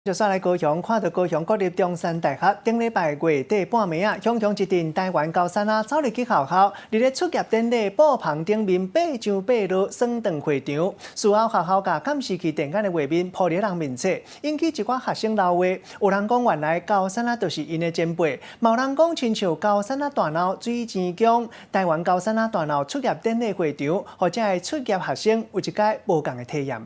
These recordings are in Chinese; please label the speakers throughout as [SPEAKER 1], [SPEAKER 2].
[SPEAKER 1] 就煞来高雄，看到高雄国立中山大学顶礼拜月底半暝啊，汹汹一阵台湾高山啊走入去学校，伫咧出业典礼布棚顶面爬上爬落，升堂会场。事后学校甲监视器电杆的画面铺咧人面前，引起一寡学生闹话。有人讲原来高山啊就是因的前辈，嘛有人讲亲像高山啊大闹水钱江，台湾高山啊大闹出业典礼会场，或者是出业学生有一届无共的体验。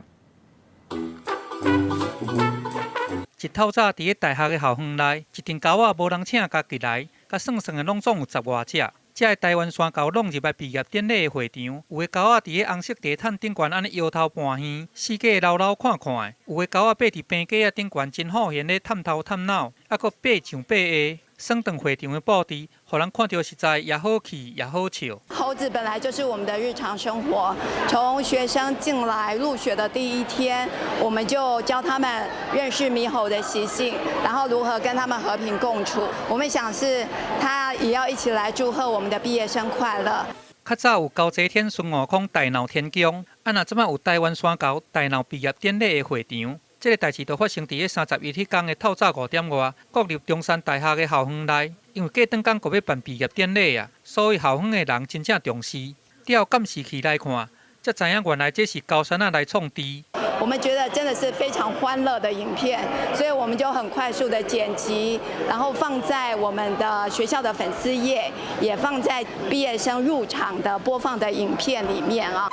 [SPEAKER 2] 一透早，伫咧大学的校园内，一阵狗仔无人请家己来，甲算算的拢总有10外只。这个台湾山狗拢入来毕业典礼的会场，有的狗仔伫咧红色地毯顶悬安尼摇头半耳，四界捞捞看看的；有的狗仔爬伫平架仔顶悬真好闲咧探头探脑，还佫爬上爬下。升堂会场的布置，互人看到实在也好气也好笑。
[SPEAKER 3] 猴子本来就是我们的日常生活，从学生进来入学的第一天，我们就教他们认识猕猴的习性，然后如何跟他们和平共处。我们想是他也要一起来祝贺我们的毕业生快乐。
[SPEAKER 2] 较早有高齐天、孙悟空大闹天宫，若即摆有台湾山狗大闹毕业典礼的会场。这个代志就发生伫咧31迄天的透早5点外，国立中山大学的校园内，因为过转工要办毕业典礼啊，所以校园的人真正重视。调监视器来看，才知影原来这是高山来创治。
[SPEAKER 3] 我们觉得真的是非常欢乐的影片，所以我们就很快速的剪辑，然后放在我们的学校的粉丝页，也放在毕业生入场的播放的影片里面啊。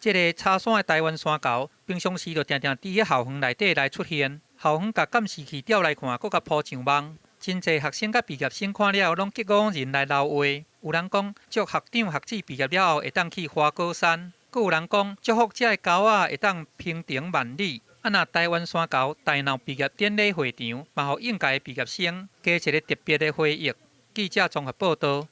[SPEAKER 2] 这个插山的台湾山狗，平常时就常常伫咧校园内底来出现。校园甲监视器调来看，搁甲铺上网。真侪学生甲毕业生看了，拢结果人来闹话。有人讲，祝学长学姊毕业了后会当去花果山；，搁有人讲，祝福这个狗仔会当平庭万里。若台湾山狗大闹毕业典礼会场，嘛，互应届的毕业生加一个特别的回忆。记者综合报道。